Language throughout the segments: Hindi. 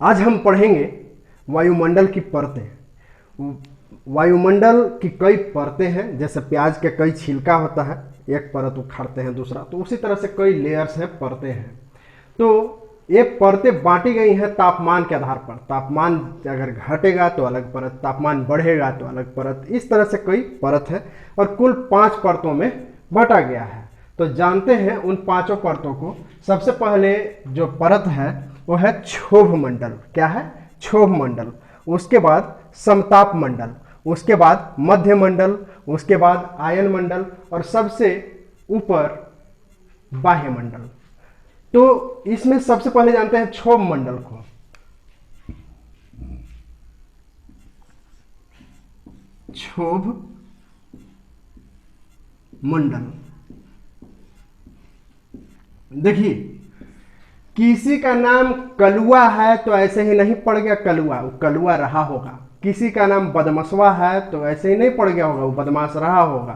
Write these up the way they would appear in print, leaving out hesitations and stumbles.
आज हम पढ़ेंगे वायुमंडल की परतें। वायुमंडल की कई परतें हैं, जैसे प्याज के कई छिलका होता है, एक परत उखाड़ते हैं दूसरा, तो उसी तरह से कई लेयर्स हैं, परतें हैं। तो ये परतें बांटी गई हैं तापमान के आधार पर। तापमान अगर घटेगा तो अलग परत, तापमान बढ़ेगा तो अलग परत, इस तरह से कई परत है और कुल 5 परतों में बांटा गया है। तो जानते हैं उन 5 परतों को। सबसे पहले जो परत है वो है क्षोभ मंडल। क्या है? क्षोभ मंडल। उसके बाद समताप मंडल, उसके बाद मध्य मंडल, उसके बाद आयन मंडल और सबसे ऊपर बाह्य मंडल। तो इसमें सबसे पहले जानते हैं क्षोभ मंडल को। क्षोभ मंडल, देखिए किसी का नाम कलुआ है तो ऐसे ही नहीं पड़ गया कलुआ, वो कलुआ रहा होगा। किसी का नाम बदमसवा है तो ऐसे ही नहीं पड़ गया होगा, वो बदमाश रहा होगा।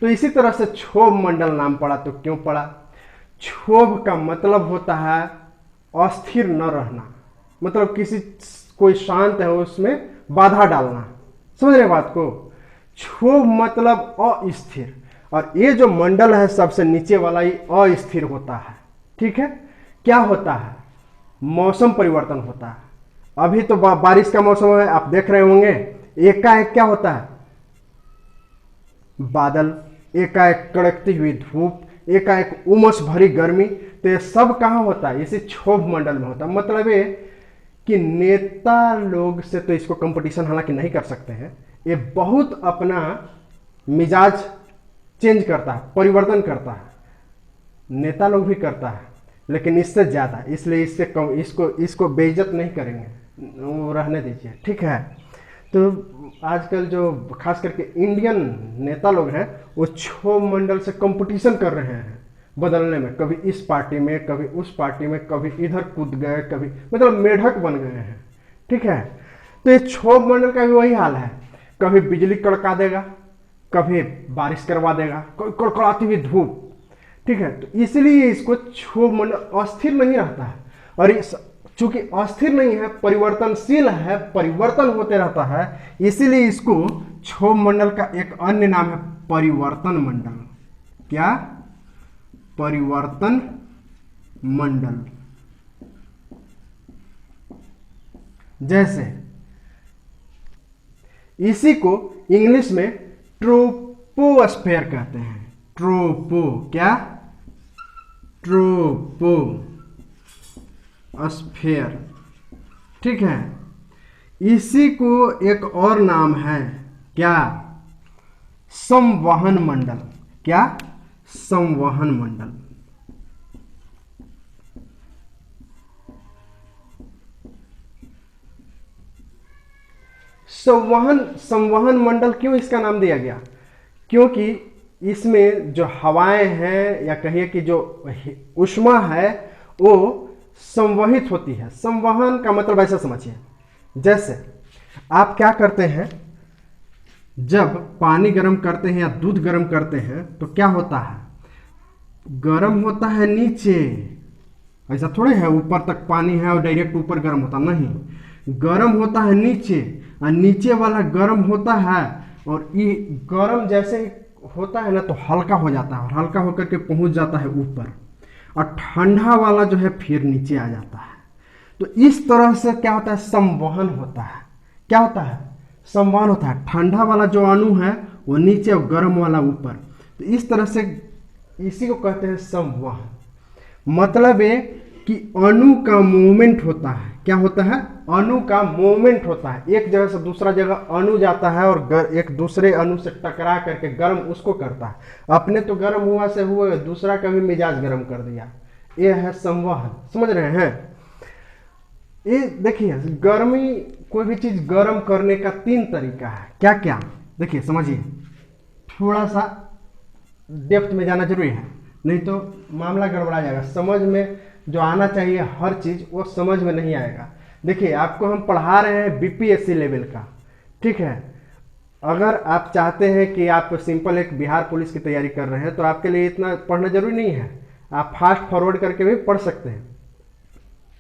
तो इसी तरह से क्षोभ मंडल नाम पड़ा। तो क्यों पड़ा? क्षोभ का मतलब होता है अस्थिर न रहना, मतलब किसी कोई शांत है उसमें बाधा डालना। समझ रहे बात को? क्षोभ मतलब अस्थिर, और ये जो मंडल है सबसे नीचे वाला ये अस्थिर होता है। ठीक है? क्या होता है? मौसम परिवर्तन होता है। अभी तो बारिश का मौसम है, आप देख रहे होंगे, एकाएक क्या होता है? बादल, एकाएक कड़कती हुई धूप, एकाएक उमस भरी गर्मी। तो ये सब कहाँ होता है? इसी क्षोभ मंडल में होता है। मतलब ये कि नेता लोग से तो इसको कंपटीशन हालांकि नहीं कर सकते हैं, ये बहुत अपना मिजाज चेंज करता है, परिवर्तन करता है। नेता लोग भी करता है लेकिन इससे ज़्यादा, इसलिए इससे कम, इसको बेइज्जत नहीं करेंगे, वो रहने दीजिए। ठीक है? तो आजकल जो खास करके इंडियन नेता लोग हैं वो क्षोभ मंडल से कंपटीशन कर रहे हैं बदलने में। कभी इस पार्टी में, कभी उस पार्टी में, कभी इधर कूद गए, कभी मतलब मेढक बन गए हैं। ठीक है? तो ये क्षोभ मंडल का भी वही हाल है। कभी बिजली कड़का देगा, कभी बारिश करवा देगा, कभी कड़कड़ाती हुई धूप। ठीक है? तो इसलिए इसको क्षोभ मंडल अस्थिर नहीं रहता है। और इस चूंकि अस्थिर नहीं है, परिवर्तनशील है, परिवर्तन होते रहता है, इसीलिए इसको क्षोभ मंडल का एक अन्य नाम है परिवर्तन मंडल। क्या? परिवर्तन मंडल। जैसे इसी को इंग्लिश में ट्रोपोस्फेयर कहते हैं। ट्रोपो, क्या? ट्रोपोस्फेयर। ठीक है? इसी को एक और नाम है, क्या? संवहन मंडल। क्या? संवहन मंडल। संवहन मंडल क्यों इसका नाम दिया गया? क्योंकि इसमें जो हवाएं हैं या कहिए कि जो ऊष्मा है वो संवहित होती है। संवहन का मतलब ऐसा समझिए, जैसे आप क्या करते हैं, जब पानी गर्म करते हैं या दूध गर्म करते हैं तो क्या होता है? गर्म होता है नीचे, ऐसा थोड़े है ऊपर तक पानी है और डायरेक्ट ऊपर गर्म होता नहीं। गर्म होता है नीचे, और नीचे वाला गर्म होता है, और ये गर्म जैसे ही होता है ना तो हल्का हो जाता है, और हल्का होकर के पहुंच जाता है ऊपर, और ठंडा वाला जो है फिर नीचे आ जाता है। तो इस तरह से क्या होता है? संवहन होता है। क्या होता है? संवहन होता है। ठंडा वाला जो अणु है वो नीचे और गर्म वाला ऊपर। तो इस तरह से इसी को कहते हैं संवहन। मतलब ये कि अणु का मूवमेंट होता है। क्या होता है? अणु का मूवमेंट होता है। एक जगह से दूसरा जगह अणु जाता है और एक दूसरे अणु से टकरा करके गर्म उसको करता है। अपने तो गर्म हुआ से हुए, दूसरा का भी मिजाज गर्म कर दिया। ये है संवहन। समझ रहे हैं? ये देखिए, गर्मी, कोई भी चीज गर्म करने का 3 तरीका है। क्या क्या? देखिए समझिए, थोड़ा सा डेप्थ में जाना जरूरी है, नहीं तो मामला गड़बड़ा जाएगा। समझ में जो आना चाहिए हर चीज वो समझ में नहीं आएगा। देखिए, आपको हम पढ़ा रहे हैं बीपीएससी लेवल का। ठीक है? अगर आप चाहते हैं कि आप सिंपल एक बिहार पुलिस की तैयारी कर रहे हैं तो आपके लिए इतना पढ़ना जरूरी नहीं है, आप फास्ट फॉरवर्ड करके भी पढ़ सकते हैं।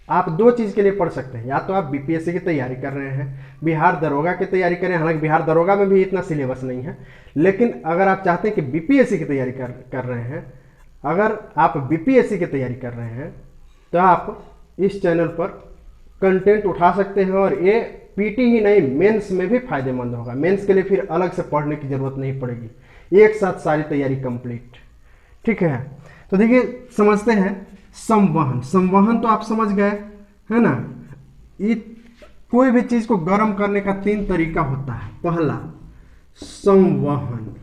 आप दो चीज़ के लिए पढ़ सकते हैं, या तो आप बीपीएससी की तैयारी कर रहे हैं, बिहार दरोगा की तैयारी करें, हालांकि बिहार दरोगा में भी इतना सिलेबस नहीं है, लेकिन अगर आप चाहते हैं कि बीपीएससी की तैयारी कर रहे हैं, अगर आप बीपीएससी की तैयारी कर रहे हैं तो आप इस चैनल पर कंटेंट उठा सकते हैं, और ये पीटी ही नहीं मेंस में भी फायदेमंद होगा। मेंस के लिए फिर अलग से पढ़ने की जरूरत नहीं पड़ेगी, एक साथ सारी तैयारी कंप्लीट। ठीक है, तो देखिए समझते हैं संवहन। संवहन तो आप समझ गए है ना। ये कोई भी चीज को गर्म करने का 3 तरीका होता है। पहला संवहन,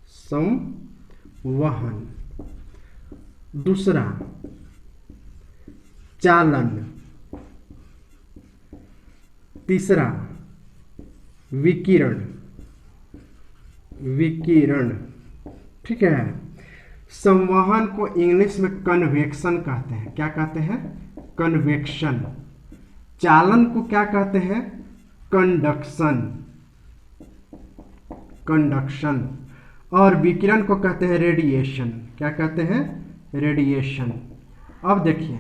संवहन, दूसरा चालन, तीसरा विकिरण, विकिरण। ठीक है, संवहन को इंग्लिश में कन्वेक्शन कहते हैं। क्या कहते हैं? कन्वेक्शन। चालन को क्या कहते हैं? Conduction, conduction. और विकिरण को कहते हैं रेडिएशन। क्या कहते हैं? रेडिएशन। अब देखिए,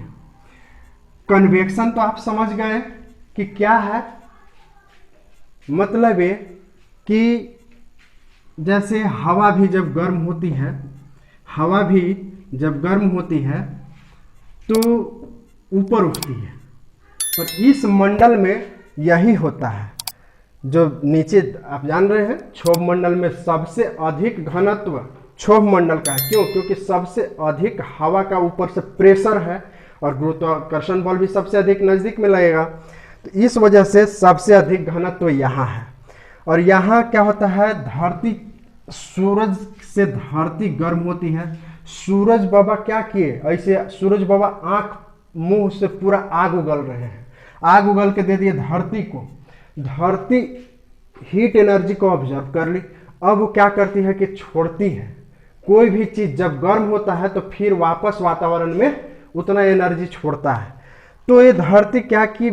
कन्वेक्शन तो आप समझ गए कि क्या है। मतलब ये कि जैसे हवा भी जब गर्म होती है, हवा भी जब गर्म होती है तो ऊपर उठती है, और इस मंडल में यही होता है। जो नीचे आप जान रहे हैं, क्षोभ मंडल में सबसे अधिक घनत्व क्षोभ मंडल का है। क्यों? क्योंकि सबसे अधिक हवा का ऊपर से प्रेशर है, और गुरुत्वाकर्षण बल भी सबसे अधिक नजदीक में लगेगा, तो इस वजह से सबसे अधिक घनत्व यहाँ है। और यहाँ क्या होता है, धरती, सूरज से धरती गर्म होती है। सूरज बाबा क्या किए, ऐसे सूरज बाबा आंख मुंह से पूरा आग उगल रहे हैं, आग उगल के दे दिए धरती को। धरती हीट एनर्जी को ऑब्जर्व कर ली। अब वो क्या करती है कि छोड़ती है। कोई भी चीज जब गर्म होता है तो फिर वापस वातावरण में उतना एनर्जी छोड़ता है। तो ये धरती क्या की,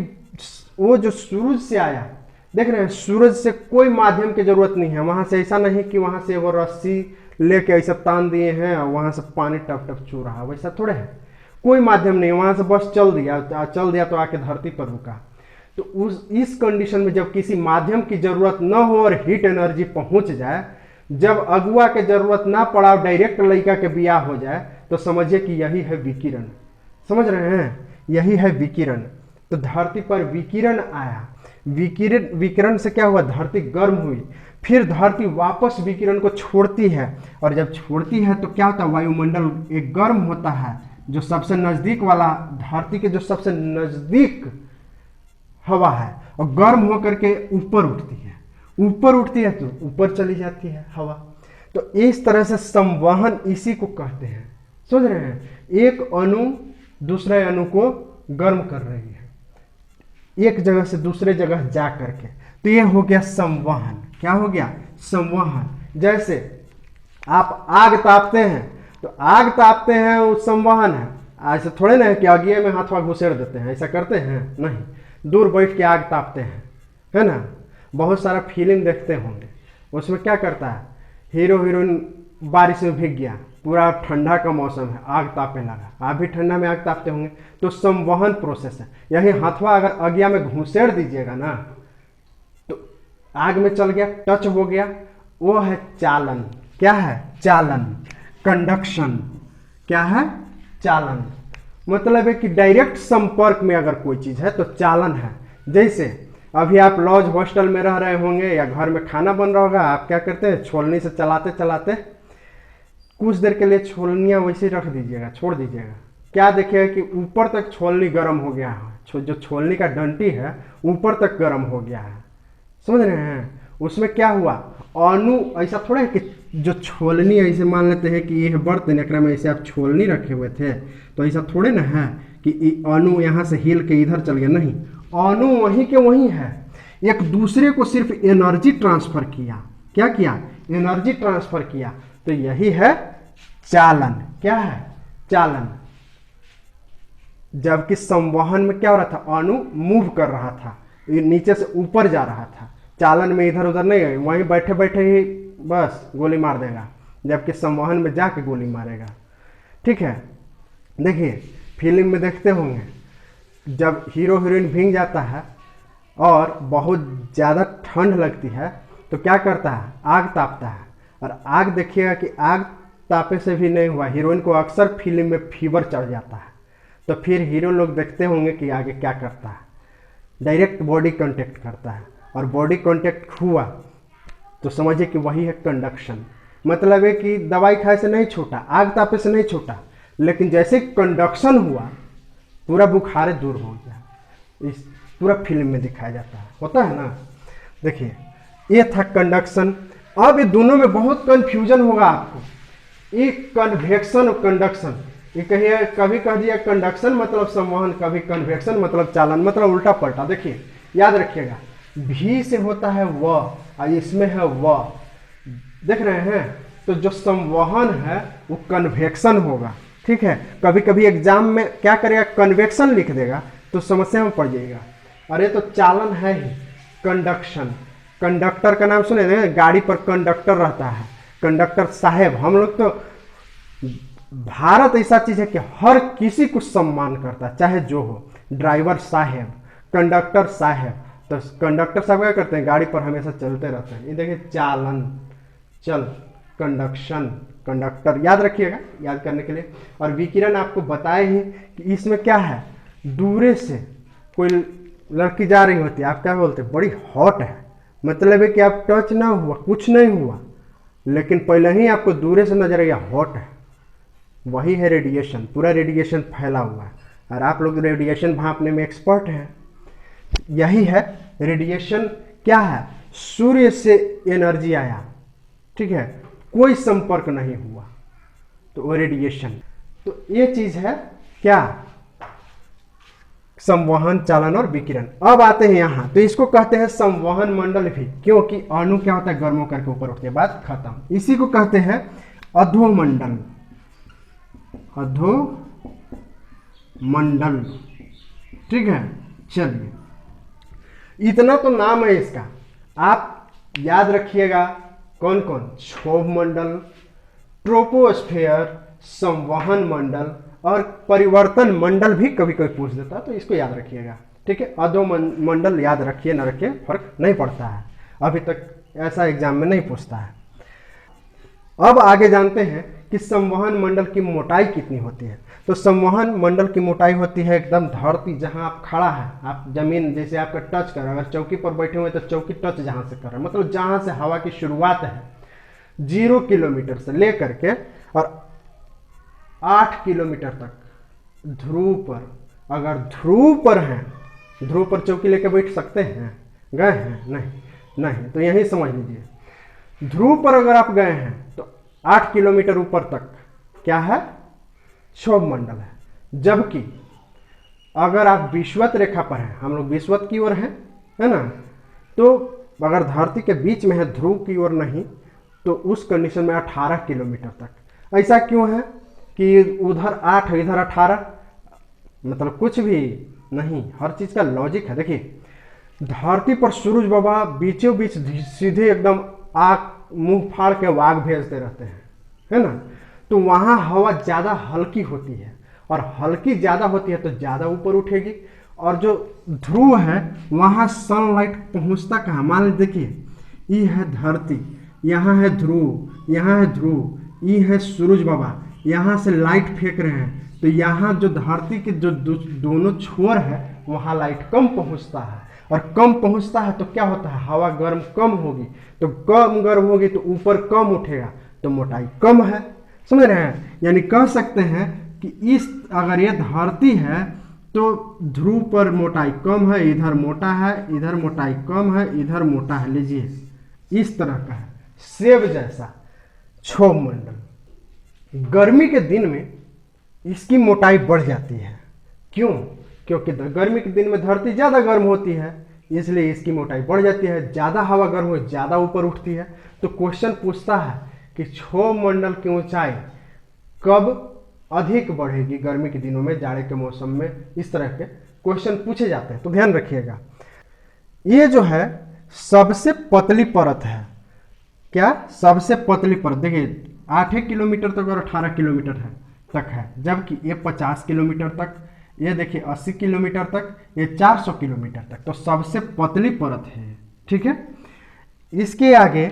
वो जो सूरज से आया, देख रहे हैं, सूरज से कोई माध्यम की जरूरत नहीं है। वहां से ऐसा नहीं कि वहां से वो रस्सी लेके ऐसा तान दिए हैं और वहां से पानी टप टप छू रहा, वैसा थोड़े है। कोई माध्यम नहीं, वहां से बस चल दिया तो आके धरती पर रुका। तो इस कंडीशन में जब किसी माध्यम की जरूरत न हो और हीट एनर्जी पहुंच जाए, जब अगुआ के जरूरत ना पड़ा, डायरेक्ट लड़का के बियाह हो जाए, तो समझिए कि यही है विकिरण। समझ रहे हैं, यही है विकिरण। तो धरती पर विकिरण आया, विकिरण से क्या हुआ, धरती गर्म हुई। फिर धरती वापस विकिरण को छोड़ती है, और जब छोड़ती है तो क्या होता है, वायुमंडल एक गर्म होता है, जो सबसे नजदीक वाला, धरती के जो सबसे नजदीक हवा है, और गर्म होकर के ऊपर उठती है। ऊपर उठती है तो ऊपर चली जाती है हवा। तो इस तरह से संवहन इसी को कहते हैं। समझ रहे हैं, एक अणु दूसरे अणु को गर्म कर रही है, एक जगह से दूसरे जगह जा करके। तो ये हो गया संवहन। क्या हो गया? संवहन। जैसे आप आग तापते हैं, तो आग तापते हैं, वो संवहन है। ऐसे थोड़े ना है कि आगिए में हाथवा घुसेड़ देते हैं, ऐसा करते हैं नहीं। दूर बैठ के आग तापते हैं, है ना। बहुत सारा फिल्म देखते होंगे, उसमें क्या करता है, हीरो हीरोइन बारिश में भीग गया, पूरा ठंडा का मौसम है, आग तापने लगा। आप भी ठंडा में आग तापते होंगे। तो संवहन प्रोसेस है। यही हाथवा अगर अगिया में घुसेड़ दीजिएगा ना, तो आग में चल गया, टच हो गया, वो है चालन। क्या है? चालन, कंडक्शन। क्या है? चालन। मतलब है कि डायरेक्ट संपर्क में अगर कोई चीज है तो चालन है। जैसे अभी आप लॉज हॉस्टल में रह रहे होंगे, या घर में खाना बन रहा होगा, आप क्या करते हैं, छोलनी से चलाते चलाते कुछ देर के लिए छोलनियाँ वैसे रख दीजिएगा, छोड़ दीजिएगा। क्या देखिएगा कि ऊपर तक छोलनी गर्म हो गया है, जो छोलनी का डंटी है ऊपर तक गर्म हो गया है। समझ रहे हैं, उसमें क्या हुआ, अणु ऐसा थोड़ा है कि जो छोलनी, ऐसे मान लेते हैं कि ये बर्तन, एकरा में ऐसे आप छोलनी रखे हुए थे, तो ऐसा थोड़े ना है कि अणु यहाँ से हिल के इधर चल गया। नहीं, अणु वहीं के वहीं है, एक दूसरे को सिर्फ एनर्जी ट्रांसफर किया। क्या किया? एनर्जी ट्रांसफर किया। तो यही है चालन। क्या है? चालन। जबकि संवहन में क्या हो रहा था, अणु मूव कर रहा था, नीचे से ऊपर जा रहा था। चालन में इधर उधर नहीं, वहीं बैठे बैठे ही बस गोली मार देगा, जबकि संवहन में जाके गोली मारेगा। ठीक है, देखिए फिल्म में देखते होंगे, जब हीरो हीरोइन भीग जाता है और बहुत ज़्यादा ठंड लगती है तो क्या करता है, आग तापता है। और आग देखिएगा कि आग तापे से भी नहीं हुआ, हीरोइन को अक्सर फिल्म में फीवर चढ़ जाता है। तो फिर हीरो लोग देखते होंगे कि आगे क्या करता है, डायरेक्ट बॉडी कांटेक्ट करता है। और बॉडी कांटेक्ट हुआ तो समझिए कि वही है कंडक्शन। मतलब है कि दवाई खाए से नहीं छूटा, आग तापे से नहीं छूटा, लेकिन जैसे कंडक्शन हुआ पूरा बुखार दूर हो गया। इस पूरा फिल्म में दिखाया जाता है, होता है ना। देखिए ये था कंडक्शन। अब ये दोनों में बहुत कंफ्यूजन होगा आपको, ये कन्वेक्शन और कंडक्शन। ये कहिए कभी कह दिया कंडक्शन मतलब संवहन, कभी कन्वेक्शन मतलब चालन, मतलब उल्टा पलटा। देखिए याद रखिएगा, भी से होता है व और इसमें है व, देख रहे हैं। तो जो संवहन है वो कन्वेक्शन होगा, ठीक है। कभी कभी एग्जाम में क्या करेगा, कन्वेक्शन लिख देगा तो समस्या में पड़ जाएगा। अरे तो चालन है ही कंडक्शन। कंडक्टर का नाम सुने हैं, गाड़ी पर कंडक्टर रहता है, कंडक्टर साहेब। हम लोग तो, भारत ऐसा चीज है कि हर किसी को सम्मान करता है, चाहे जो हो। ड्राइवर साहेब, कंडक्टर साहेब। तो कंडक्टर साहब क्या करते हैं, गाड़ी पर हमेशा चलते रहते हैं। ये देखिए चालन, चल, कंडक्शन, कंडक्टर। याद रखिएगा, याद करने के लिए। और विकिरण आपको बताए ही कि इसमें क्या है, दूरे से कोई लड़की जा रही होती है, आप क्या बोलते हैं, बड़ी हॉट है। मतलब है कि आप टच ना हुआ, कुछ नहीं हुआ, लेकिन पहले ही आपको दूरे से नजर आया हॉट है। वही है रेडिएशन, पूरा रेडिएशन फैला हुआ है। और आप लोग रेडिएशन भांपने में एक्सपर्ट हैं। यही है रेडिएशन। क्या है, सूर्य से एनर्जी आया, ठीक है, कोई संपर्क नहीं हुआ, तो वो रेडिएशन। तो ये चीज है क्या, संवहन, चालन और विकिरण। अब आते हैं यहाँ, तो इसको कहते हैं संवहन मंडल भी, क्योंकि अणु क्या होता है, गर्म होकर के ऊपर उठते, बात खत्म। इसी को कहते हैं अधोमंडल, अधोमंडल, ठीक है। चलिए इतना तो नाम है इसका, आप याद रखिएगा कौन कौन, क्षोभ मंडल, ट्रोपोस्फेयर, संवहन मंडल और परिवर्तन मंडल भी कभी कभी पूछ देता है, तो इसको याद रखिएगा, ठीक है। अधोमंडल याद रखिए ना रखिए फर्क नहीं पड़ता है, अभी तक ऐसा एग्जाम में नहीं पूछता है। अब आगे जानते हैं कि संवहन मंडल की मोटाई कितनी होती है। तो संवहन मंडल की मोटाई होती है एकदम धरती, जहां आप खड़ा है, आप जमीन जैसे आपका टच कर, अगर चौकी पर बैठे हुए तो चौकी टच जहां से कर रहा है, मतलब जहां से हवा की शुरुआत है 0 किलोमीटर से लेकर के और 8 किलोमीटर तक ध्रुव पर। अगर ध्रुव पर हैं, ध्रुव पर चौकी लेकर बैठ सकते हैं, गए हैं, नहीं, तो यही समझ लीजिए, ध्रुव पर अगर आप गए हैं तो 8 किलोमीटर ऊपर तक क्या है, क्षोभ मंडल है। जबकि अगर आप विषुवत रेखा पर हैं, हम लोग विषुवत की ओर हैं, है ना, तो अगर धरती के बीच में है, ध्रुव की ओर नहीं, तो उस कंडीशन में 18 किलोमीटर तक। ऐसा क्यों है कि उधर 8 इधर 18, मतलब कुछ भी नहीं, हर चीज का लॉजिक है। देखिए धरती पर सूरज बाबा बीचों बीच सीधे एकदम आग मुंह फाड़ के वाग भेजते रहते हैं, है ना। तो वहां हवा ज्यादा हल्की होती है, और हल्की ज्यादा होती है तो ज्यादा ऊपर उठेगी। और जो ध्रुव है वहां सनलाइट पहुंचता कहाँ, मान लीजिए देखिए ये है धरती, यहाँ है ध्रुव, यहाँ है ध्रुव, ये है सूरज बाबा, यहाँ से लाइट फेंक रहे हैं, तो यहाँ जो धरती के जो दोनों छोर है वहां लाइट कम पहुंचता है। और कम पहुंचता है तो क्या होता है, हवा गर्म कम होगी, तो कम गर्म होगी तो ऊपर कम उठेगा, तो मोटाई कम है। समझ रहे हैं, यानी कह सकते हैं कि इस, अगर ये धरती है तो ध्रुव पर मोटाई कम है, इधर मोटा है, इधर मोटाई कम है, इधर मोटा है। लीजिए इस तरह का है, सेब जैसा क्षोभ मंडल। गर्मी के दिन में इसकी मोटाई बढ़ जाती है, क्यों, क्योंकि गर्मी के दिन में धरती ज्यादा गर्म होती है, इसलिए इसकी मोटाई बढ़ जाती है, ज्यादा हवा गर्म हो ज्यादा ऊपर उठती है। तो क्वेश्चन पूछता है कि क्षोभ मंडल की ऊंचाई कब अधिक बढ़ेगी गर्मी के दिनों में, जाड़े के मौसम में, इस तरह के क्वेश्चन पूछे जाते हैं, तो ध्यान रखिएगा। ये जो है सबसे पतली परत है, क्या, सबसे पतली परत। देखिए 8 किलोमीटर तक और 18 किलोमीटर है तक है, जबकि ये 50 किलोमीटर तक, ये देखिए 80 किलोमीटर तक, ये 400 किलोमीटर तक, तो सबसे पतली परत है। ठीक है, इसके आगे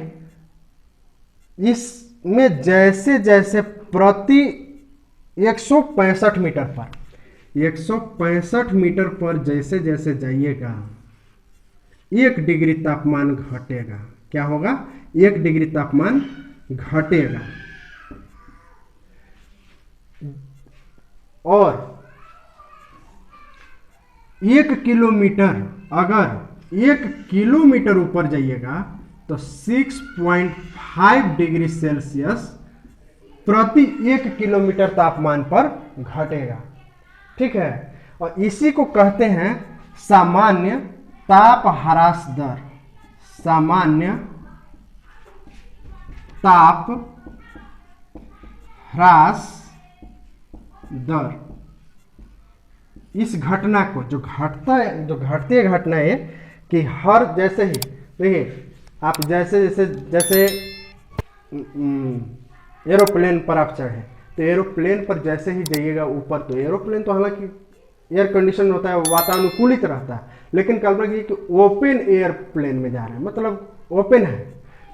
इसमें जैसे जैसे प्रति 165 मीटर पर, 165 मीटर पर जैसे जैसे जाइएगा 1 डिग्री तापमान घटेगा। क्या होगा? 1 डिग्री तापमान घटेगा। और 1 किलोमीटर, अगर 1 किलोमीटर ऊपर जाइएगा तो 6.5 डिग्री सेल्सियस प्रति 1 किलोमीटर तापमान पर घटेगा। ठीक है, और इसी को कहते हैं सामान्य ताप ह्रास दर। सामान्य ताप ह्रास दर। इस घटना को जो घटती घटना है कि हर जैसे ही, देखिए आप जैसे जैसे जैसे एरोप्लेन पर आप चढ़े तो एरोप्लेन पर जैसे ही जाइएगा ऊपर, तो एरोप्लेन तो हालांकि एयर कंडीशन होता है, वातानुकूलित रहता है, लेकिन कल्पना कीजिए कि ओपन एयरप्लेन में जा रहे हैं, मतलब ओपन है,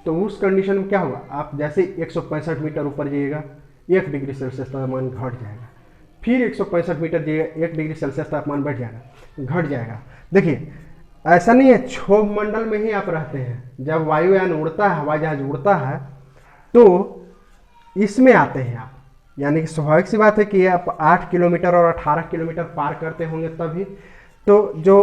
तो उस कंडीशन में क्या होगा? आप जैसे 165 मीटर ऊपर जाइएगा 1 डिग्री सेल्सियस तापमान घट जाएगा, फिर 165 मीटर जाइएगा 1 डिग्री सेल्सियस तापमान बढ़ जाएगा, घट जाएगा। देखिए ऐसा नहीं है क्षोभ मंडल में ही आप रहते हैं। जब वायुयान उड़ता है, हवाई जहाज उड़ता है, तो इसमें आते हैं आप, यानी कि स्वाभाविक सी बात है कि आप 8 किलोमीटर और 18 किलोमीटर पार करते होंगे तभी। तो जो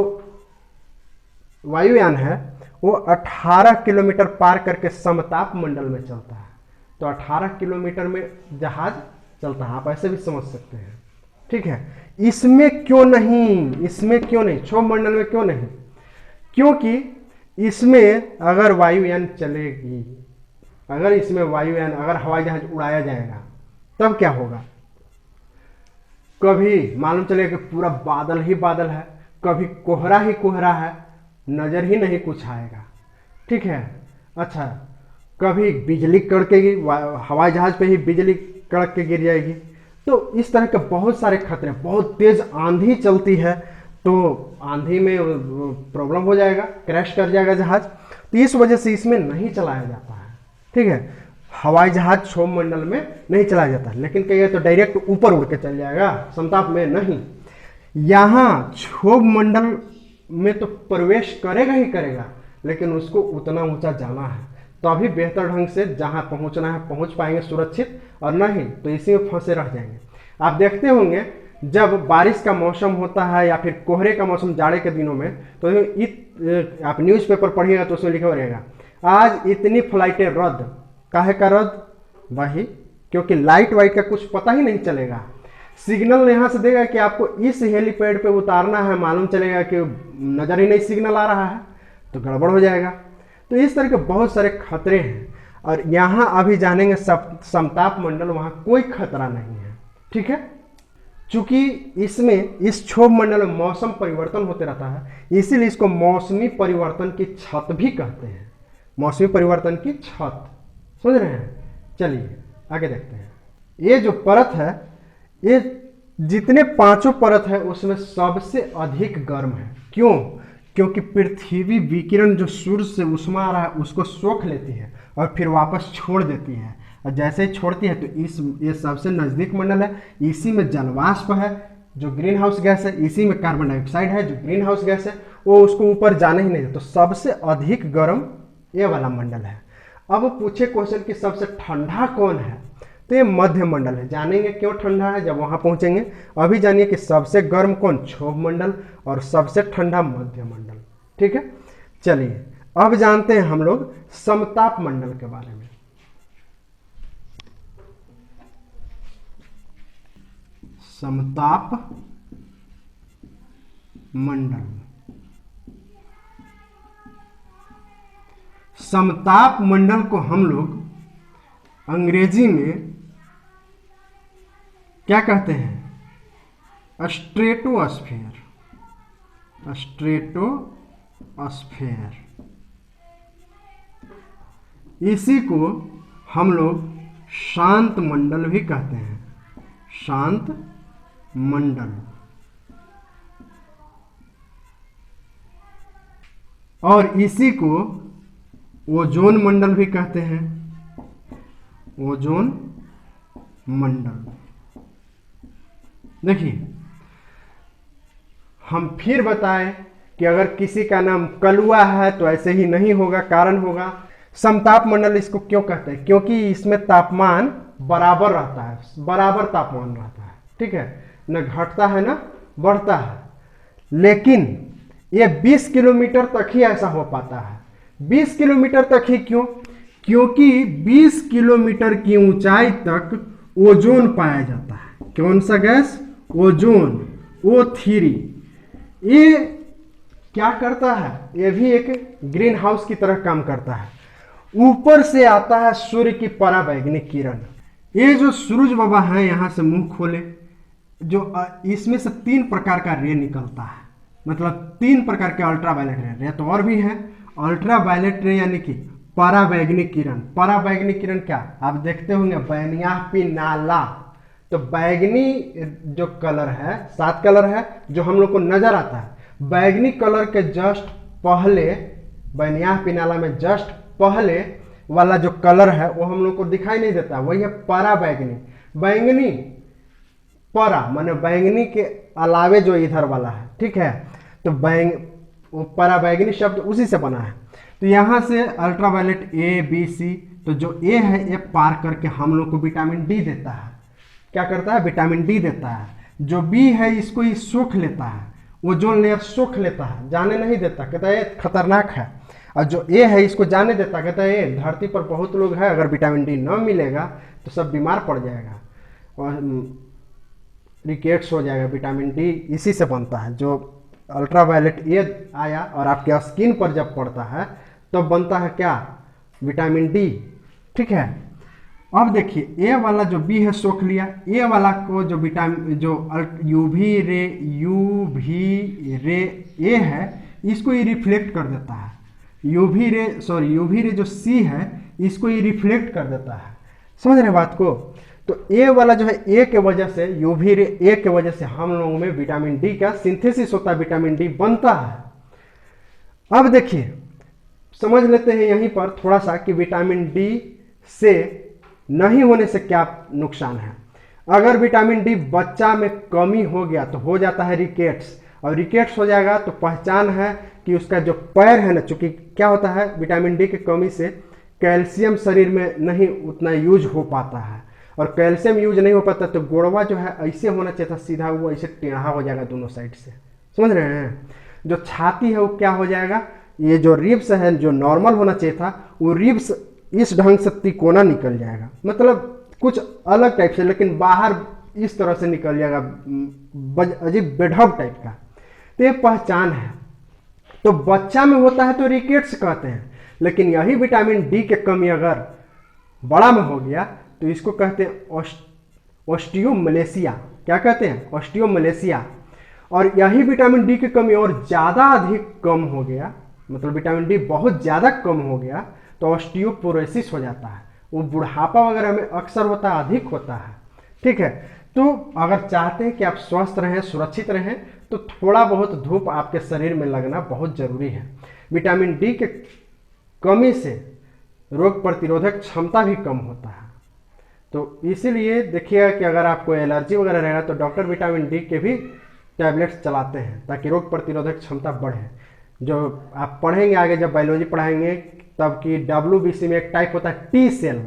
वायुयान है वो 18 किलोमीटर पार करके समताप मंडल में चलता है, तो 18 किलोमीटर में जहाज चलता है, आप ऐसे भी समझ सकते हैं। ठीक है, इसमें क्यों नहीं, इसमें क्यों नहीं, क्षोभ मंडल में क्यों नहीं? क्योंकि इसमें अगर वायुयान चलेगी, अगर इसमें वायुयान, अगर हवाई जहाज उड़ाया जाएगा, तब क्या होगा? कभी मालूम चलेगा कि पूरा बादल ही बादल है, कभी कोहरा ही कोहरा है, नजर ही नहीं कुछ आएगा। ठीक है, अच्छा, कभी बिजली कड़केगी, हवाई जहाज पे ही बिजली कड़क के गिर जाएगी। तो इस तरह के बहुत सारे खतरे, बहुत तेज आंधी चलती है तो आंधी में प्रॉब्लम हो जाएगा, क्रैश कर जाएगा जहाज, तो इस वजह से इसमें नहीं चलाया जाता है। ठीक है, हवाई जहाज क्षोभ मंडल में नहीं चलाया जाता, लेकिन कहिए तो डायरेक्ट ऊपर उड़ के चल जाएगा, समताप में नहीं। यहाँ क्षोभ मंडल में तो प्रवेश करेगा ही करेगा, लेकिन उसको उतना ऊंचा जाना है, तो अभी बेहतर ढंग से जहाँ पहुँचना है पहुँच पाएंगे सुरक्षित, और नहीं तो इसी में फंसे रह जाएंगे। आप देखते होंगे जब बारिश का मौसम होता है या फिर कोहरे का मौसम जाड़े के दिनों में, तो आप न्यूज़पेपर पढ़िएगा तो उसमें लिखा रहेगा आज इतनी फ्लाइटें रद्द। काहे का रद्द? वही क्योंकि लाइट वाइट का कुछ पता ही नहीं चलेगा। सिग्नल यहाँ से देगा कि आपको इस हेलीपैड पे उतारना है, मालूम चलेगा कि नज़र ही नहीं सिग्नल आ रहा है, तो गड़बड़ हो जाएगा। तो इस तरह के बहुत सारे खतरे हैं, और यहाँ अभी जानेंगे समताप मंडल, वहाँ कोई खतरा नहीं है। ठीक है, चूंकि इसमें इस क्षोभ मंडल में मौसम परिवर्तन होते रहता है, इसीलिए इसको मौसमी परिवर्तन की छत भी कहते हैं। मौसमी परिवर्तन की छत, समझ रहे हैं? चलिए आगे देखते हैं। ये जो परत है, ये जितने पांचों परत है उसमें सबसे अधिक गर्म है। क्यों? क्योंकि पृथ्वी विकिरण जो सूर्य से ऊष्मा आ रहा है उसको सोख लेती है और फिर वापस छोड़ देती है, और जैसे ही छोड़ती है तो ये सबसे नज़दीक मंडल है, इसी में जलवाष्प है जो ग्रीन हाउस गैस है, इसी में कार्बन डाइऑक्साइड है जो ग्रीन हाउस गैस है, वो उसको ऊपर जाने ही नहीं देता। तो सबसे अधिक गर्म ये वाला मंडल है। अब पूछे क्वेश्चन कि सबसे ठंडा कौन है, तो ये मध्य मंडल है। जानेंगे क्यों ठंडा है जब वहां पहुंचेंगे। अभी जानिए कि सबसे गर्म कौन? क्षोभ मंडल, और सबसे ठंडा मध्य मंडल। ठीक है, चलिए अब जानते हैं हम लोग समताप मंडल के बारे में। समताप मंडल, समताप मंडल को हम लोग अंग्रेजी में क्या कहते हैं? स्ट्रेटोस्फेयर। स्ट्रेटोस्फेयर, इसी को हम लोग शांत मंडल भी कहते हैं। शांत मंडल, और इसी को ओजोन मंडल भी कहते हैं, ओजोन मंडल। देखिए हम फिर बताएं कि अगर किसी का नाम कलुआ है तो ऐसे ही नहीं होगा, कारण होगा समताप मंडल। इसको क्यों कहते हैं? क्योंकि इसमें तापमान बराबर रहता है, बराबर तापमान रहता है, ठीक है, न घटता है न बढ़ता है। लेकिन ये 20 किलोमीटर तक ही ऐसा हो पाता है। 20 किलोमीटर तक ही क्यों? क्योंकि 20 किलोमीटर की ऊंचाई तक ओजोन पाया जाता है। कौन सा गैस? Ozone, O3। ये क्या करता है? ये भी एक ग्रीन हाउस की तरह काम करता है। ऊपर से आता है सूर्य की पराबैंगनी किरण। ये जो सूरज बाबा है, यहां से मुंह खोले, जो इसमें से 3 प्रकार का रे निकलता है, मतलब 3 प्रकार के अल्ट्रावायलेट रे तो और भी है। अल्ट्रावायलेट रे यानी कि पराबैंगनी किरण। पराबैंगनी किरण क्या आप देखते होंगे? बैनिया पिनाला। तो बैगनी जो कलर है, 7 कलर है जो हम लोग को नजर आता है। बैगनी कलर के जस्ट पहले, बैनिया पिनाला में जस्ट पहले वाला जो कलर है वो हम लोग को दिखाई नहीं देता, वही है पराबैंगनी। बैंगनी परा माने बैंगनी के अलावे जो इधर वाला है, ठीक है, तो वो पराबैंगनी शब्द उसी से बना है। तो यहां से अल्ट्रावायलेट ए बी सी, तो जो ए है ये पार करके हम लोग को विटामिन डी देता है। क्या करता है? विटामिन डी देता है। जो बी है इसको ये सोख लेता है, ओजोन लेयर सोख लेता है, जाने नहीं देता, कहता है ये खतरनाक है। और जो ए है इसको जाने देता, कहता है ये धरती पर बहुत लोग हैं, अगर विटामिन डी न मिलेगा तो सब बीमार पड़ जाएगा और रिकेट्स हो जाएगा। विटामिन डी इसी से बनता है। जो अल्ट्रावायलेट ए आया और आपके स्किन पर जब पड़ता है तो बनता है क्या? विटामिन डी, ठीक है। अब देखिए ए वाला जो बी है सोख लिया, ए वाला को जो विटामिन जो यूवी रे ए है इसको ये रिफ्लेक्ट कर देता है। यूवी रे जो सी है इसको ये रिफ्लेक्ट कर देता है। समझ रहे बात को? तो ए वाला जो है ए के वजह से, यूवी रे ए के वजह से हम लोगों में विटामिन डी का सिंथेसिस होता है, विटामिन डी बनता है। अब देखिए समझ लेते हैं यहीं पर थोड़ा सा कि विटामिन डी से नहीं होने से क्या नुकसान है। अगर विटामिन डी बच्चा में कमी हो गया तो हो जाता है रिकेट्स, और रिकेट्स हो जाएगा तो पहचान है कि उसका जो पैर है ना, चूंकि क्या होता है विटामिन डी की कमी से कैल्शियम शरीर में नहीं उतना यूज हो पाता है, और कैल्शियम यूज नहीं हो पाता तो गोड़वा जो है ऐसे होना चाहिए था सीधा, वो ऐसे टेढ़ा हो जाएगा दोनों साइड से। समझ रहे हैं? जो छाती है वो क्या हो जाएगा, ये जो रिब्स है जो नॉर्मल होना चाहिए था वो रिब्स इस ढंग से तिकोना निकल जाएगा, मतलब कुछ अलग टाइप से, लेकिन बाहर इस तरह से निकल जाएगा, अजीब बेढब टाइप का। तो ये पहचान है। तो बच्चा में होता है तो रिकेट्स कहते हैं, लेकिन यही विटामिन डी की कमी अगर बड़ा में हो गया तो इसको कहते हैं ऑस्टियोमलेशिया। क्या कहते हैं? ऑस्टियोमलेशिया। और यही विटामिन डी की कमी और ज़्यादा अधिक कम हो गया, मतलब विटामिन डी बहुत ज़्यादा कम हो गया तो ऑस्टियोपोरोसिस हो जाता है। वो बुढ़ापा वगैरह में अक्सर होता है, अधिक होता है, ठीक है। तो अगर चाहते हैं कि आप स्वस्थ रहें, सुरक्षित रहें, तो थोड़ा बहुत धूप आपके शरीर में लगना बहुत जरूरी है। विटामिन डी के कमी से रोग प्रतिरोधक क्षमता भी कम होता है। तो इसीलिए देखिएगा कि अगर आपको एलर्जी वगैरह रहेगा तो डॉक्टर विटामिन डी के भी टैबलेट्स चलाते हैं ताकि रोग प्रतिरोधक क्षमता बढ़े। जो आप पढ़ेंगे आगे जब बायोलॉजी पढ़ाएंगे तब कि WBC में एक टाइप होता है टी सेल।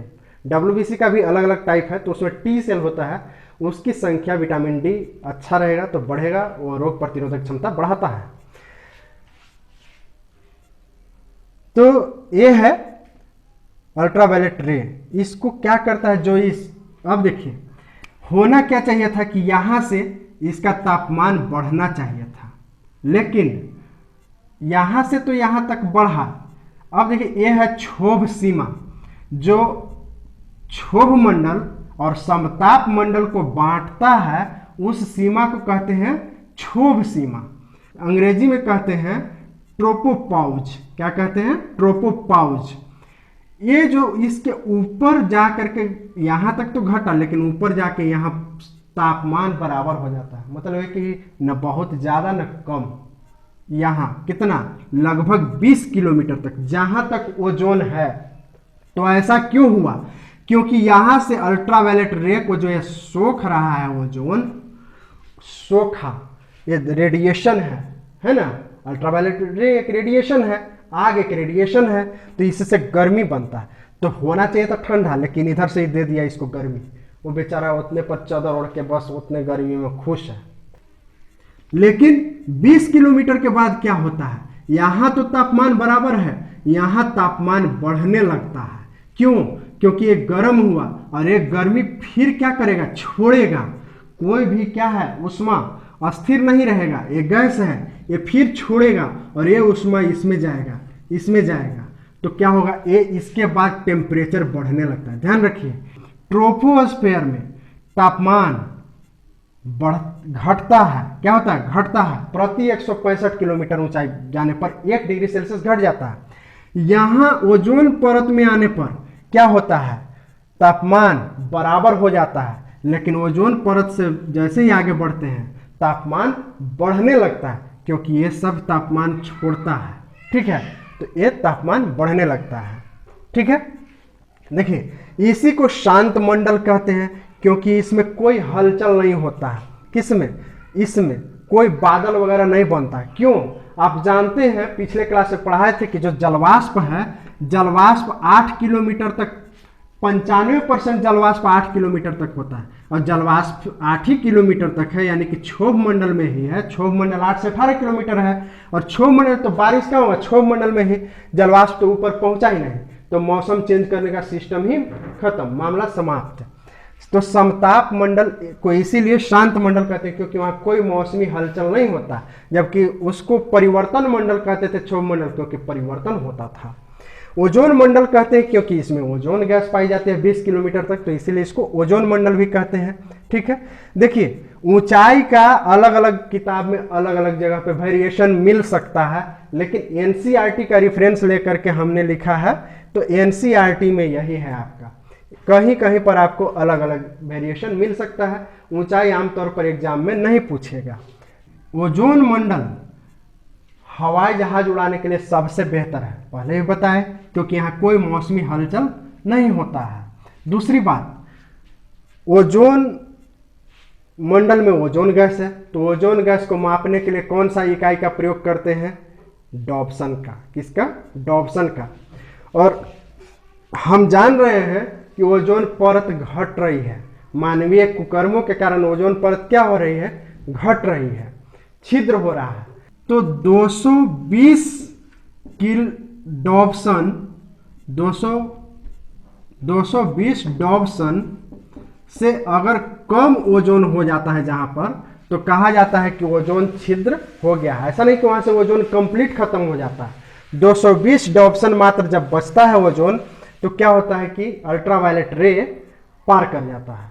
WBC का भी अलग अलग टाइप है, तो उसमें टी सेल होता है, उसकी संख्या विटामिन डी अच्छा रहेगा तो बढ़ेगा, वो रोग प्रतिरोधक क्षमता बढ़ाता है। तो ये है अल्ट्रावायलेट रे। इसको क्या करता है जो इस, अब देखिए होना क्या चाहिए था कि यहां से इसका तापमान बढ़ना चाहिए था, लेकिन यहां से तो यहां तक बढ़ा। अब देखिए ये है क्षोभ सीमा, जो क्षोभ मंडल और समताप मंडल को बांटता है, उस सीमा को कहते हैं क्षोभ सीमा। अंग्रेजी में कहते हैं ट्रोपोपाउज। क्या कहते हैं? ट्रोपोपाउज। ये जो इसके ऊपर जा करके यहां तक तो घटा, लेकिन ऊपर जाके यहाँ तापमान बराबर हो जाता है, मतलब है कि न बहुत ज्यादा न कम, यहाँ कितना, लगभग 20 किलोमीटर तक, जहां तक ओजोन है। तो ऐसा क्यों हुआ? क्योंकि यहां से अल्ट्रावायलेट रे को जो है सोख रहा है ओजोन, सोखा, ये रेडिएशन है ना। अल्ट्रावायलेट रे एक रेडिएशन है, आग एक रेडिएशन है, तो इससे गर्मी बनता है। तो होना चाहिए था ठंडा, लेकिन इधर से ही दे दिया इसको गर्मी। वो बेचारा उतने पर चादर ओढ़ के बस उतने गर्मी में खुश है। लेकिन 20 किलोमीटर के बाद क्या होता है, यहां तो तापमान बराबर है, यहां तापमान बढ़ने लगता है। क्यों? क्योंकि एक गर्म हुआ और एक गर्मी फिर क्या करेगा, छोड़ेगा। कोई भी क्या है, उष्मा अस्थिर नहीं रहेगा, ये गैस है, ये फिर छोड़ेगा और ये उष्मा इसमें जाएगा, इसमें जाएगा। तो क्या होगा, ये इसके बाद टेम्परेचर बढ़ने लगता है। ध्यान रखिए, ट्रोपोस्फेयर में तापमान घटता है। क्या होता है, घटता है। प्रति 165 किलोमीटर ऊंचाई जाने पर 1 डिग्री सेल्सियस घट जाता है। यहां ओजोन परत में आने पर क्या होता है, तापमान बराबर हो जाता है, लेकिन ओजोन परत से जैसे ही आगे बढ़ते हैं तापमान बढ़ने लगता है, क्योंकि ये सब तापमान छोड़ता है। ठीक है, तो ये तापमान बढ़ने लगता है। ठीक है, देखिए इसी को शांत मंडल कहते हैं, क्योंकि इसमें कोई हलचल नहीं होता है। किसमें? इसमें कोई बादल वगैरह नहीं बनता है। क्यों? आप जानते हैं, पिछले क्लास में पढ़ाए थे कि जो जलवाष्प है, जलवाष्प 8 किलोमीटर तक, 95% जलवाष्प 8 किलोमीटर तक होता है, और जलवाष्प 8 ही किलोमीटर तक है, यानी कि क्षोभ मंडल में ही है। क्षोभ मंडल 8 से 18 किलोमीटर है, और क्षोभ मंडल तो बारिश का होगा, क्षोभ मंडल में ही, जलवाष्प तो ऊपर पहुंचा ही नहीं, तो मौसम चेंज करने का सिस्टम ही खत्म, मामला समाप्त है। तो समताप मंडल को इसीलिए शांत मंडल कहते हैं, क्योंकि वहां कोई मौसमी हलचल नहीं होता, जबकि उसको परिवर्तन मंडल कहते थे, क्षोभ मंडल, क्योंकि परिवर्तन होता था। ओजोन मंडल कहते हैं क्योंकि इसमें ओजोन गैस पाई जाती है 20 किलोमीटर तक, तो इसीलिए इसको ओजोन मंडल भी कहते हैं। ठीक है, देखिए ऊंचाई का अलग अलग किताब में अलग अलग जगह पे वेरिएशन मिल सकता है, लेकिन एनसीईआरटी का रेफरेंस लेकर के हमने लिखा है, तो एनसीईआरटी में यही है आपका। कहीं कहीं पर आपको अलग अलग वेरिएशन मिल सकता है, ऊंचाई आमतौर पर एग्जाम में नहीं पूछेगा। ओजोन मंडल हवाई जहाज उड़ाने के लिए सबसे बेहतर है, पहले भी बताएं, क्योंकि यहाँ कोई मौसमी हलचल नहीं होता है। दूसरी बात, ओजोन मंडल में ओजोन गैस है, तो ओजोन गैस को मापने के लिए कौन सा इकाई का प्रयोग करते हैं, डॉप्सन का। किसका? डॉप्सन का। और हम जान रहे हैं कि ओजोन परत घट रही है, मानवीय कुकर्मों के कारण ओजोन परत क्या हो रही है, घट रही है, छिद्र हो रहा है। तो 220 किल डॉप्सन 220 डॉप्सन से अगर कम ओजोन हो जाता है जहां पर, तो कहा जाता है कि ओजोन छिद्र हो गया है। ऐसा नहीं कि वहां से ओजोन कंप्लीट खत्म हो जाता है। 220 डॉप्सन मात्र जब बचता है ओजोन, तो क्या होता है कि अल्ट्रावायलेट रे पार कर जाता है।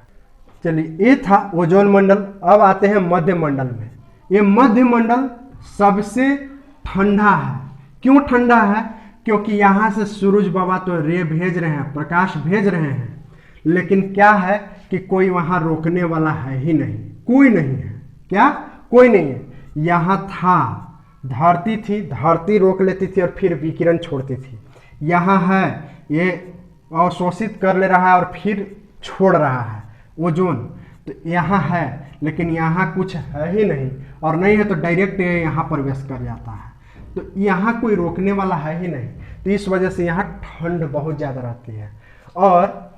चलिए, ये था ओजोन मंडल। अब आते हैं मध्य मंडल में। ये मध्य मंडल सबसे ठंडा है। क्यों ठंडा है? क्योंकि यहां से सूरज बाबा तो रे भेज रहे हैं, प्रकाश भेज रहे हैं, लेकिन क्या है कि कोई वहां रोकने वाला है ही नहीं, कोई नहीं है। क्या? कोई नहीं है। यहां था, धरती थी, धरती रोक लेती थी और फिर विकिरण छोड़ती थी। यहां है, ये अवशोषित कर ले रहा है और फिर छोड़ रहा है ओजोन, तो यहाँ है, लेकिन यहाँ कुछ है ही नहीं, और नहीं है तो डायरेक्ट यहाँ प्रवेश कर जाता है, तो यहाँ कोई रोकने वाला है ही नहीं। तो इस वजह से यहाँ ठंड बहुत ज़्यादा रहती है। और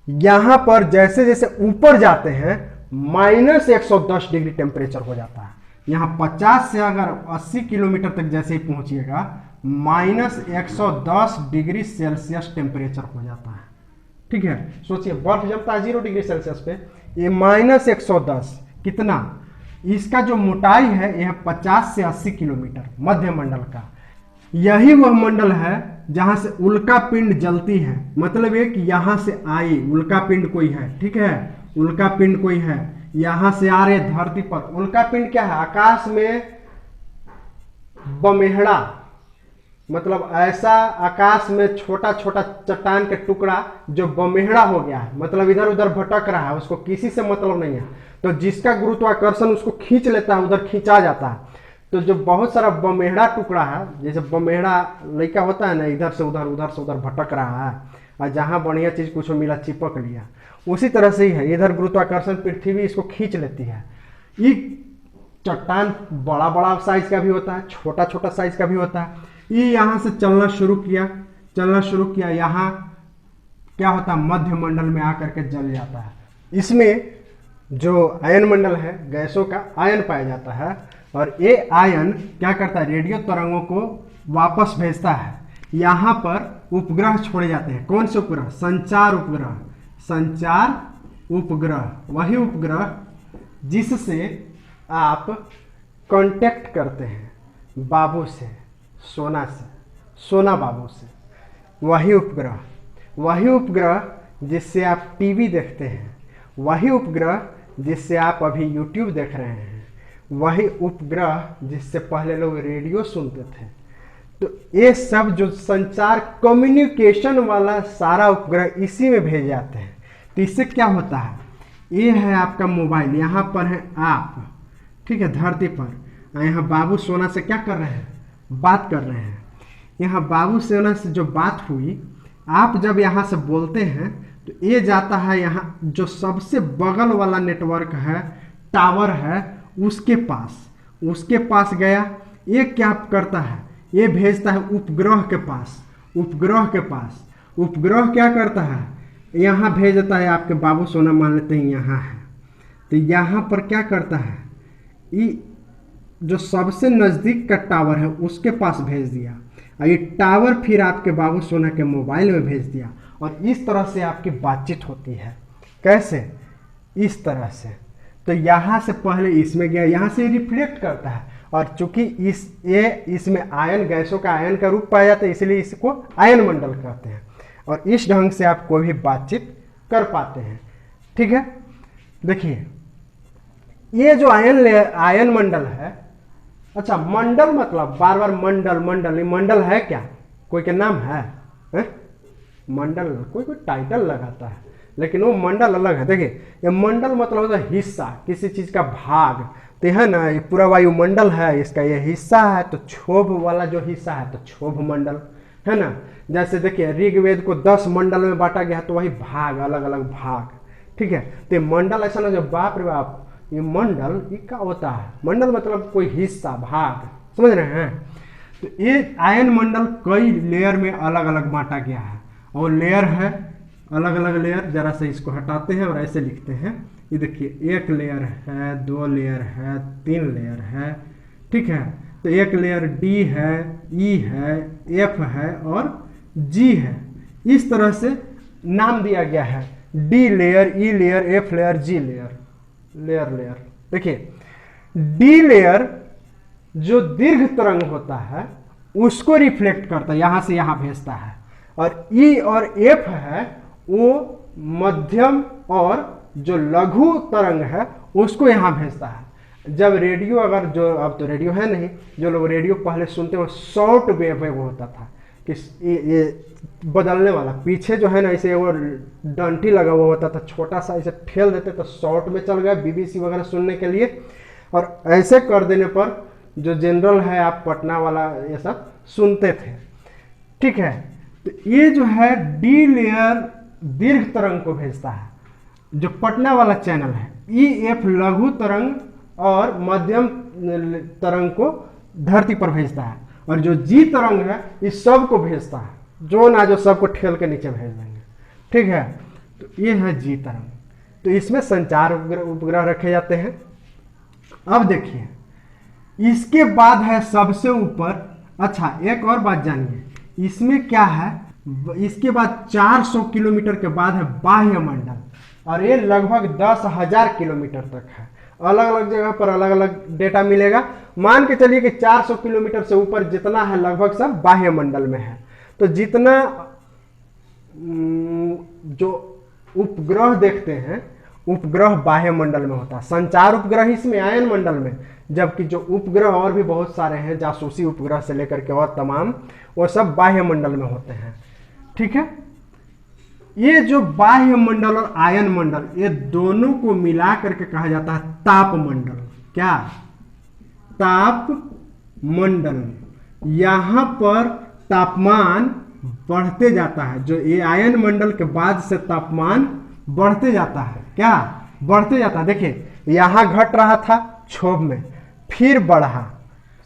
यहाँ पर जैसे जैसे ऊपर जाते हैं -110 डिग्री टेम्परेचर हो जाता है। यहाँ 50 से अगर 80 किलोमीटर तक जैसे ही पहुँचिएगा, -110 डिग्री सेल्सियस टेम्परेचर हो जाता है। ठीक है, सोचिए बर्फ जमता है 0 डिग्री सेल्सियस पे, ये -110 कितना, इसका जो मोटाई है यह 50 से 80 किलोमीटर मध्य मंडल का। यही वह मंडल है जहां से उल्का पिंड जलती है। मतलब ये कि यहां से आई उल्का पिंड कोई है, ठीक है, उल्का पिंड कोई है, यहां से आ रहे धरती पर। उल्का पिंड क्या है? आकाश में बमेहड़ा, मतलब ऐसा आकाश में छोटा छोटा चट्टान का टुकड़ा जो बमेहड़ा हो गया है, मतलब इधर उधर भटक रहा है, उसको किसी से मतलब नहीं है, तो जिसका गुरुत्वाकर्षण उसको खींच लेता है उधर खींचा जाता है, तो जो बहुत सारा बमेड़ा टुकड़ा है, जैसे बमेड़ा लड़का होता है ना, इधर से उधर भटक रहा है और जहाँ बढ़िया चीज़ कुछ मिला चिपक लिया, उसी तरह से ही है। इधर गुरुत्वाकर्षण पृथ्वी इसको खींच लेती है। ये चट्टान बड़ा बड़ा साइज का भी होता है, छोटा छोटा साइज का भी होता है। ये यहाँ से चलना शुरू किया, यहाँ क्या होता है, मध्य मंडल में आकर के जल जाता है। इसमें जो आयन मंडल है, गैसों का आयन पाया जाता है, और ये आयन क्या करता है, रेडियो तरंगों को वापस भेजता है। यहाँ पर उपग्रह छोड़े जाते हैं। कौन से उपग्रह? संचार उपग्रह, वही उपग्रह जिससे आप कांटेक्ट करते हैं बाबू से, सोना बाबू से। वही उपग्रह जिससे आप टीवी देखते हैं, वही उपग्रह जिससे आप अभी यूट्यूब देख रहे हैं, वही उपग्रह जिससे पहले लोग रेडियो सुनते थे। तो ये सब जो संचार कम्युनिकेशन वाला सारा उपग्रह इसी में भेजे जाते हैं। तो इससे क्या होता है, ये है आपका मोबाइल, यहाँ पर है आप, ठीक है, धरती पर। यहाँ बाबू सोना से क्या कर रहे हैं, बात कर रहे हैं। यहाँ बाबू सोना से जो बात हुई, आप जब यहाँ से बोलते हैं तो ये जाता है यहाँ जो सबसे बगल वाला नेटवर्क है, टावर है, उसके पास गया। ये क्या करता है, ये भेजता है उपग्रह के पास। उपग्रह क्या करता है, यहाँ भेज देता है। आपके बाबू सोना मान लेते हैं यहाँ है, तो यहाँ पर क्या करता है, ये जो सबसे नज़दीक का टावर है उसके पास भेज दिया, और ये टावर फिर आपके बाबू सोना के मोबाइल में भेज दिया। और इस तरह से आपकी बातचीत होती है। कैसे? इस तरह से। तो यहाँ से पहले इसमें गया, यहाँ से रिफ्लेक्ट करता है, और चूंकि इसमें आयन, गैसों का आयन का रूप पाया जाता है, इसलिए इसको आयन मंडल कहते हैं। और इस ढंग से आप कोई भी बातचीत कर पाते हैं। ठीक है, देखिए ये जो आयन मंडल है, अच्छा मंडल मतलब बार बार मंडल है क्या, कोई के नाम है? मंडल कोई टाइटल लगाता है, लेकिन वो मंडल अलग है। देखिए ये मंडल मतलब होता है हिस्सा, किसी चीज का भाग। तो है ना, ये पूरा वायुमंडल है, इसका ये हिस्सा है, तो क्षोभ वाला जो हिस्सा है तो क्षोभ मंडल है ना। जैसे देखिए ऋग्वेद को 10 मंडल में बांटा गया है, तो वही भाग, अलग अलग भाग। ठीक है, तो मंडल ऐसा ना जो बाप रे बाप ये मंडल ये क्या होता है, मंडल मतलब कोई हिस्सा, भाग, समझ रहे हैं। तो ये आयन मंडल कई लेयर में अलग अलग बांटा गया है, और लेयर है अलग अलग लेयर। जरा से इसको हटाते हैं और ऐसे लिखते हैं। ये देखिए 1 लेयर है, 2 लेयर है, 3 लेयर है। ठीक है, तो 1 लेयर डी है, ई है, एफ है और जी है। इस तरह से नाम दिया गया है, डी लेयर, ई लेयर, एफ लेयर, जी लेयर, लेयर। देखिए डी लेयर जो दीर्घ तरंग होता है उसको रिफ्लेक्ट करता है, यहां से यहां भेजता है। और ई और एफ है वो मध्यम, और जो लघु तरंग है उसको यहां भेजता है। जब रेडियो, अगर जो अब तो रेडियो है नहीं, जो लोग रेडियो पहले सुनते हो शॉर्ट वेव वो होता था कि ये बदलने वाला, पीछे जो है ना इसे वो डंटी लगा हुआ होता था, छोटा सा, इसे ठेल देते तो शॉर्ट में चल गया बीबीसी वगैरह सुनने के लिए। और ऐसे कर देने पर जो जनरल है आप पटना वाला ये सब सुनते थे। ठीक है, तो ये जो है डी लेयर दीर्घ तरंग को भेजता है, जो पटना वाला चैनल है। ई एफ लघु तरंग और मध्यम तरंग को धरती पर भेजता है, और जो जी तरंग है इस सब को भेजता है, जो ना जो सबको ठेल के नीचे भेज देंगे। ठीक है, तो ये है जी तरंग। तो इसमें संचार उपग्रह रखे जाते हैं। अब देखिए इसके बाद है सबसे ऊपर, अच्छा एक और बात जानिए, इसमें क्या है, इसके बाद 400 किलोमीटर के बाद है बाह्य मंडल, और ये लगभग 10,000 किलोमीटर तक है। अलग अलग जगह पर अलग अलग डेटा मिलेगा। मान के चलिए कि 400 किलोमीटर से ऊपर जितना है लगभग सब बाह्य मंडल में है। तो जितना जो उपग्रह देखते हैं, उपग्रह बाह्य मंडल में होता है। संचार उपग्रह इसमें आयन मंडल में, जबकि जो उपग्रह और भी बहुत सारे हैं, जासूसी उपग्रह से लेकर के और तमाम, वो सब बाह्य मंडल में होते हैं। ठीक है, ये जो बाह्य मंडल और आयन मंडल, ये दोनों को मिला करके कहा जाता है ताप मंडल। क्या? ताप मंडल, यहाँ पर तापमान बढ़ते जाता है। जो ये आयन मंडल के बाद से तापमान बढ़ते जाता है। क्या बढ़ते जाता है? देखिए यहाँ घट रहा था क्षोभ में, फिर बढ़ा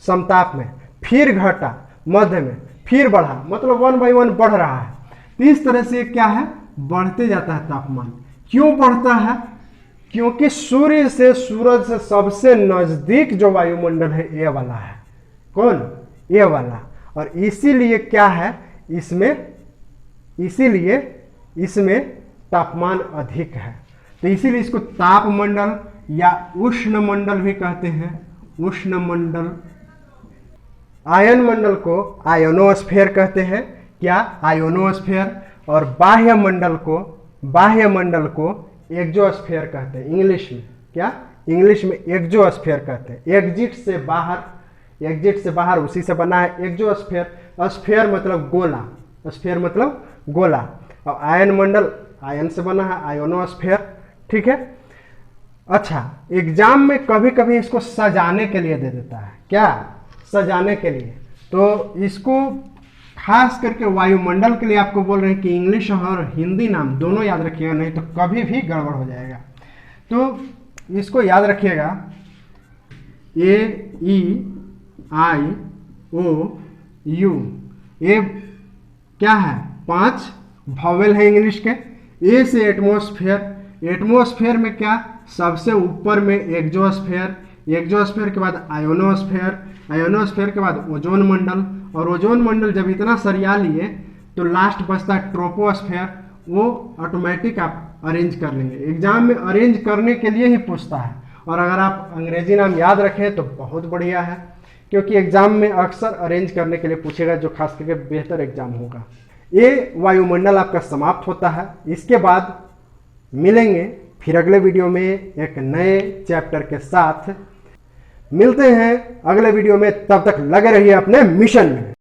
समताप में, फिर घटा मध्य में, फिर बढ़ा, मतलब 1 by 1 बढ़ रहा है। तो इस तरह से क्या है, बढ़ते जाता है तापमान। क्यों बढ़ता है? क्योंकि सूर्य से, सूरज से सबसे नजदीक जो वायुमंडल है ये वाला है। कौन? ये वाला। और इसीलिए क्या है, इसीलिए इसमें तापमान अधिक है। तो इसीलिए इसको तापमंडल या उष्ण मंडल भी कहते हैं। उष्ण मंडल। आयन मंडल को आयोनोस्फीयर कहते हैं। क्या? आयोनोस्फीयर। और बाह्य मंडल को एक्सोस्फीयर कहते हैं इंग्लिश में। क्या? इंग्लिश में एक्सोस्फीयर कहते हैं। एग्जिट से बाहर उसी से बना है एक्सोस्फीयर। स्फीयर मतलब गोला, स्फीयर मतलब गोला। और आयन मंडल आयन से बना है, आयोनोस्फीयर। ठीक है। अच्छा, एग्जाम में कभी कभी इसको सजाने के लिए दे देता है। क्या? सजाने के लिए। तो इसको खास करके वायुमंडल के लिए आपको बोल रहे हैं कि इंग्लिश और हिंदी नाम दोनों याद रखिएगा, नहीं तो कभी भी गड़बड़ हो जाएगा। तो इसको याद रखिएगा, AEIOU, ये क्या है? 5 वॉवेल है इंग्लिश के। ए से एटमॉस्फेयर, एटमॉस्फेयर में क्या? सबसे ऊपर में एक्सोस्फीयर, एक्सोस्फीयर के बाद आयोनोस्फीयर, आयोनोस्फीयर के बाद ओजोन मंडल, और ओजोन मंडल जब इतना सरिया लिए तो लास्ट बचता है ट्रोपोस्फीयर। वो ऑटोमेटिक आप अरेंज कर लेंगे। एग्जाम में अरेंज करने के लिए ही पूछता है। और अगर आप अंग्रेजी नाम याद रखें तो बहुत बढ़िया है, क्योंकि एग्जाम में अक्सर अरेंज करने के लिए पूछेगा, जो खास करके बेहतर एग्जाम होगा। ये वायुमंडल आपका समाप्त होता है। इसके बाद मिलेंगे फिर अगले वीडियो में एक नए चैप्टर के साथ। मिलते हैं अगले वीडियो में, तब तक लगे रहिए अपने मिशन में।